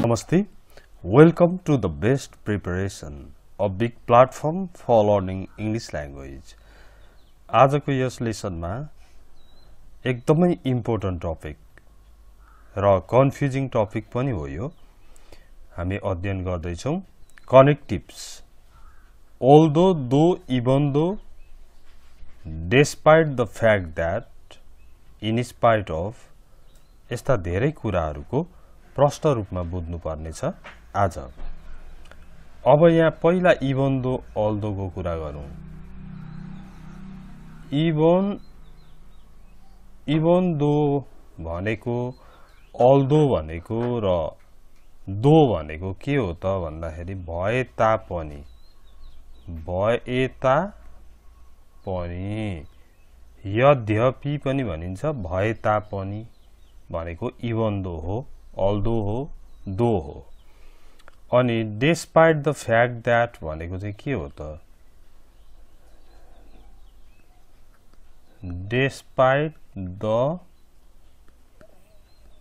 Namaste. Welcome to the best preparation, a big platform for learning English language. आजको यस लेसनमा एकदमै important topic र confusing topic पनि हो यो हामी अध्ययन गर्दै छौं कनेक्टिभ्स although though even though despite the fact that in spite of यस्ता धेरै कुराहरुको प्रष्ट रूपमा बुझ्नु पर्ने छ आज अब यहाँ पहिला इभन दो अल्दो को कुरा गरौं इभन दो भनेको अल्दो भनेको र दो भनेको के हो त भन्दाखेरि भए तापनि यद्यपि पनि भनिन्छ भए तापनि भनेको इभन दो हो अल्दो हो दो हो अनि डिस्पाइट द फ्याक्ट दैट भनेको चाहिँ के हो त डिस्पाइट द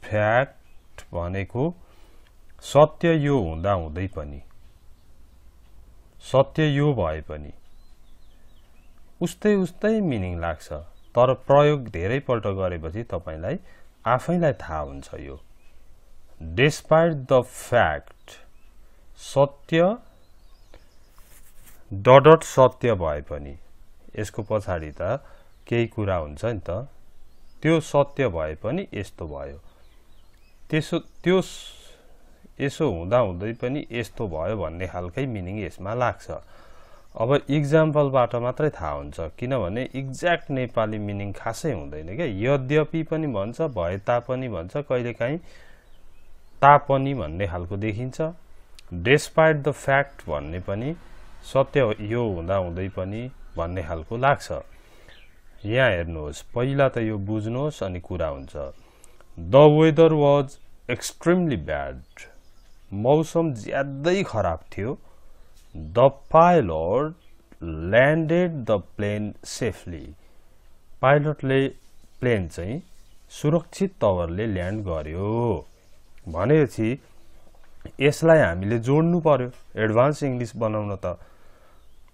फ्याक्ट भनेको सत्य यो हुँदा हुँदै पनि सत्य यो भए पनि उस्तै मिनिङ लाग्छ तर प्रयोग धेरै पल्ट गरेपछि तपाईलाई आफैलाई थाहा हुन्छ यो डिस्पाइट द फ्याक्ट सत्य डट सत्य भए पनि यसको पछाडी त केही कुरा हुन्छ नि त त्यो सत्य भए पनि यस्तो भयो त्यो यसो हुँदा हुँदै पनि यस्तो भयो भन्ने खालकै मिनिङ यसमा लाग्छ अब एक्जाम्पलबाट मात्रै थाहा हुन्छ किनभने एक्ज्याक्ट नेपाली मिनिङ खासै हुँदैन के यद्यपि पनि भन्छ भए तापनि भन्छ कहिलेकाहीँ तापनि भन्ने खालको देखिन्छ डिस्पाइट द फ्याक्ट भन्ने पनि सत्य यो हुँदा हुँदै पनि भन्ने खालको लाग्छ यहाँ हेर्नुहोस् पहिला त यो बुझ्नुहोस् अनि कुरा हुन्छ the weather was extremely bad मौसम ज्यादै खराब थियो the pilot landed the plane safely पाइलटले प्लेन चाहिँ सुरक्षित तवरले ल्यान्ड गर्यो भनेपछि यसलाई हामीले जोड्नु पर्यो एडभान्स इंग्लिश बनाउन त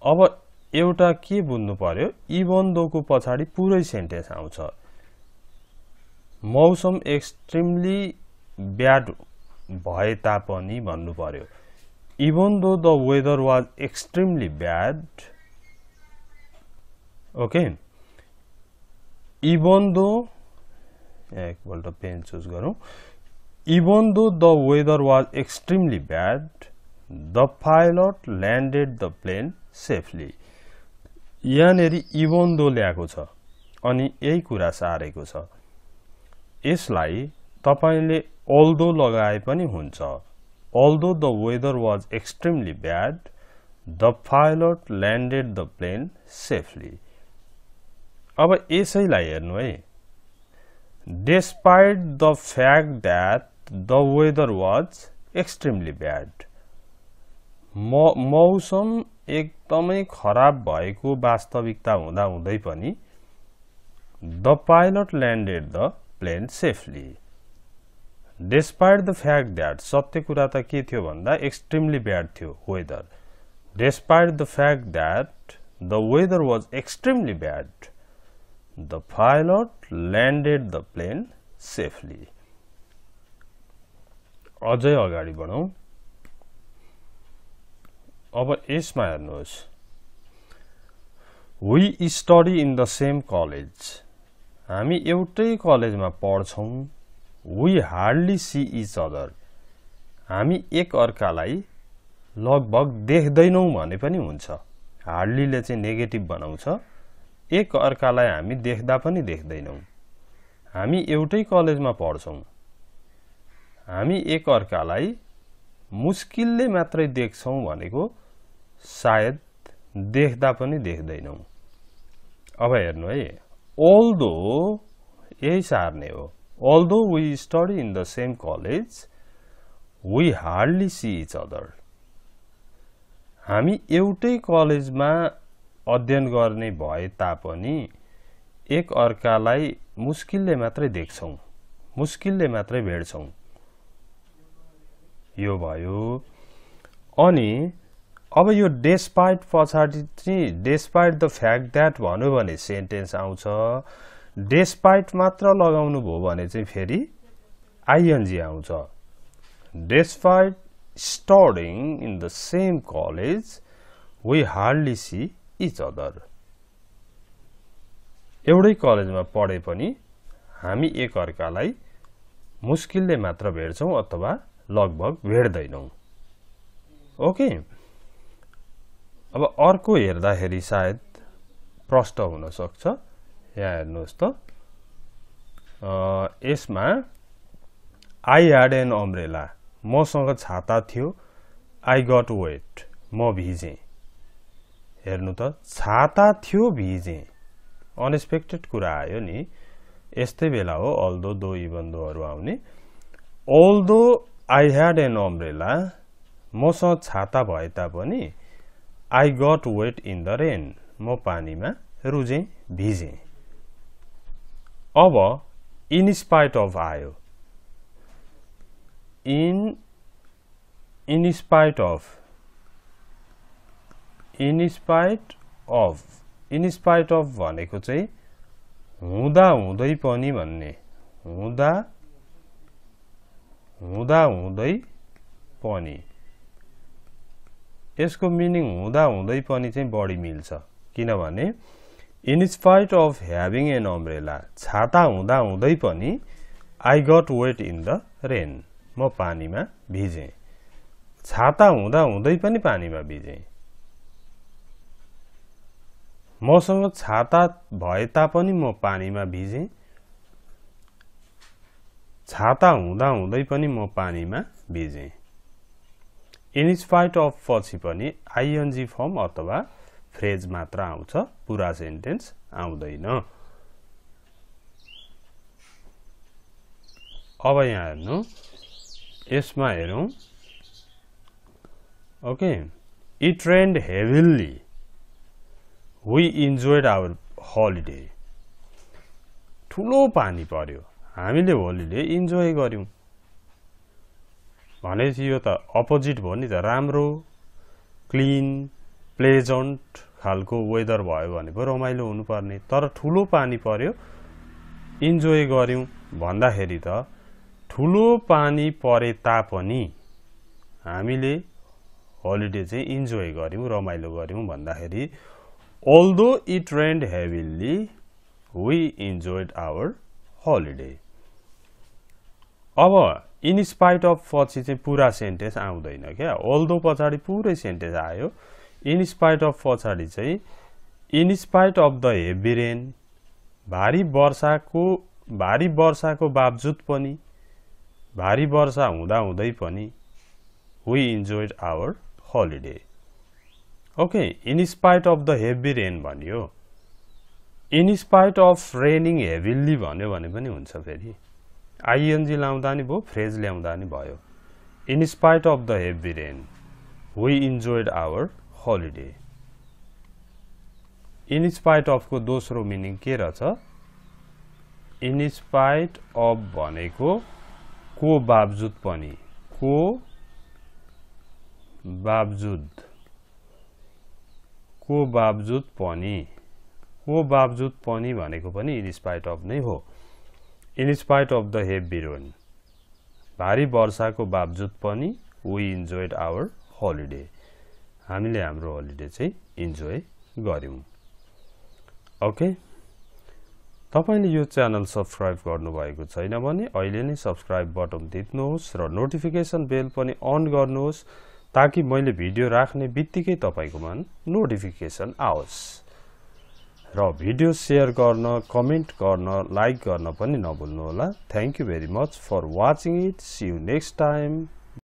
अब एउटा के बुझ्नु पर्यो इभन दो को पछाडी पुरै सेन्टेन्स आउँछ मौसम एक्सट्रिमली ब्याड भए तापनि भन्नु पर्यो even though the weather was extremely bad okay even though एकपल्ट पेन चुज गरौं even though the weather was extremely bad the pilot landed the plane safely यानेरी even though ल्याएको छ अनि यही कुरा सारेको छ यसलाई तपाईले although लगाए पनि हुन्छ Although the weather was extremely bad, the pilot landed the plane safely. अब यसैलाई हेर्नु है Despite the fact that the weather was extremely bad. मौसम एकदमै खराब भएको वास्तविकता हुँदा हुँदै पनि the pilot landed the plane safely. Despite the fact that सत्य कुरा त के थियो भन्दा extremely bad थियो weather despite the fact that the weather was extremely bad the pilot landed the plane safely अझै अगाडि बढौं अब यसमा हेर्नुहोस् we study in the same college हामी एउटै कलेजमा पढ्छौं We hardly see each other. हामी एक अर्कालाई लगभग देख्दैनौं भने पनि हुन्छ हार्डली ले चाहिँ नेगेटिभ बनाउँछ एक अर्कालाई हामी देख्दा पनि देख्दैनौं हामी एउटै कलेजमा पढ्छौं हामी एक अर्कालाई मुस्किलले मात्रै देख्छौं भनेको सायद देख्दा पनि देख्दैनौं अब हेर्नु है although यही सार्ने हो Although we study in the same college, we hardly see each other. हामी एउटै कलेजमा अध्ययन गर्ने भए तापनि एक अर्कालाई मुस्किलले मात्रै देख्छौं मुस्किलले मात्रै भेट्छौं यो भयो। अनि अब यो डेस्पाइट पछाडि चाहिँ डेस्पाइट द फ्याक्ट द्याट भन्यो भने सेन्टेन्स आउँछ। डेस्पाइट मात्र लगाउनु भयो भने चाहिँ फेरि आइएनजी आउँछ। Despite studying in the same college we hardly see each other. एउटै कलेजमा पढे पनि हामी एकअर्कालाई मुस्किलले मात्र भेट्छौँ अथवा लगभग भेट्दैनौँ। ओके, अब अर्को हेर्दाखेरि सायद प्रष्ट हुन सक्छ। यहाँ हेर्नुहोस् त, यसमा आई ह्याड एन अम्ब्रेला, मसँग छाता थियो। आई गट वेट, म भिजेँ। हेर्नु त, छाता थियो, भिजेँ, अनएक्सपेक्टेड कुरा आयो नि। यस्तै बेला हो अल्दो दो इभन दोहरू आउने। Although I had an umbrella, मसँग छाता भए तापनि I got wet in the rain, म पानीमा रुजेँ, भिजेँ। अब इन स्पाइट अफ आयो। In spite of, in spite of भनेको चाहिँ हुँदा हुँदै पनि भन्ने, हुँदा हुँदै पनि। यसको मिनिङ हुँदा हुँदै पनि चाहिँ बढी मिल्छ, किनभने in spite of having an umbrella, छाता हुँदा हुँदै पनि I got wet in the rain, म पानीमा भिजेँ। छाता हुँदा हुँदै पनि पानीमा भिजेँ। मसँग छाता भए तापनि म पानीमा भिजेँ। छाता हुँदा हुँदै पनि म पानीमा भिजेँ। इन स्पाइट अफ पछि पनि आइएनजी फर्म अथवा फ्रेज मात्र आउँछ, पुरा सेन्टेन्स आउँदैन। अब यहाँ हेर्नु, यसमा हेरौँ। Okay, it rained heavily, we enjoyed our holiday. ठुलो पानी पर्यो, हामीले होलिडे इन्जोय गर्यौँ। भनेपछि यो त अपोजिट भयो नि त। राम्रो, क्लिन, प्लेजन्ट खालको वेदर भयो भने पो रमाइलो हुनुपर्ने। तर ठुलो पानी पर्यो, इन्जोय गर्यौँ भन्दाखेरि त ठुलो पानी परे तापनि हामीले होलिडे चाहिँ इन्जोय गर्यौँ, रमाइलो गर्यौँ भन्दाखेरि although it rained heavily we enjoyed our holiday. अब इन स्पाइट अफ पछि चाहिँ पुरा सेन्टेन्स आउँदैन क्या। अल्दो पछाडि पुरै सेन्टेन्स आयो। इन स्पाइट अफ पछाडि चाहिँ in spite of the heavy rain, भारी वर्षाको बावजुद पनि, भारी वर्षा हुँदा हुँदै पनि we enjoyed our holiday. Okay, in spite of the heavy rain भन्यो। In spite of raining heavily भन्यो भने पनि हुन्छ। फेरि आइएनजी लाउँदा नि भयो, फ्रेज ल्याउँदा नि भयो। In spite of the heavy rain we enjoyed our holiday. In spite of को दोस्रो मिनिङ के रहेछ? इन स्पाइट अफ भनेको को बावजुद पनि, को बावजुद पनि भनेको पनि इन स्पाइट अफ नै हो। In spite of the heavy rain, भारी वर्षाको बावजुद पनि वी इन्जोयड आवर हलिडे, हामीले हाम्रो हलिडे चाहिँ इन्जोय गर्यौं। ओके, तपाईले यो च्यानल सब्स्क्राइब गर्नुभएको छैन भने अहिले नै सब्स्क्राइब बटन थिच्नुहोस् र नोटिफिकेसन बेल पनि अन गर्नुहोस्, ताकि मैले भिडियो राख्ने बित्तिकै तपाईकोमा नोटिफिकेसन आओस्। र भिडियो शेयर गर्न, कमेन्ट गर्न, लाइक गर्न पनि नभुल्नुहोला। Thank you very much for watching it. See you next time.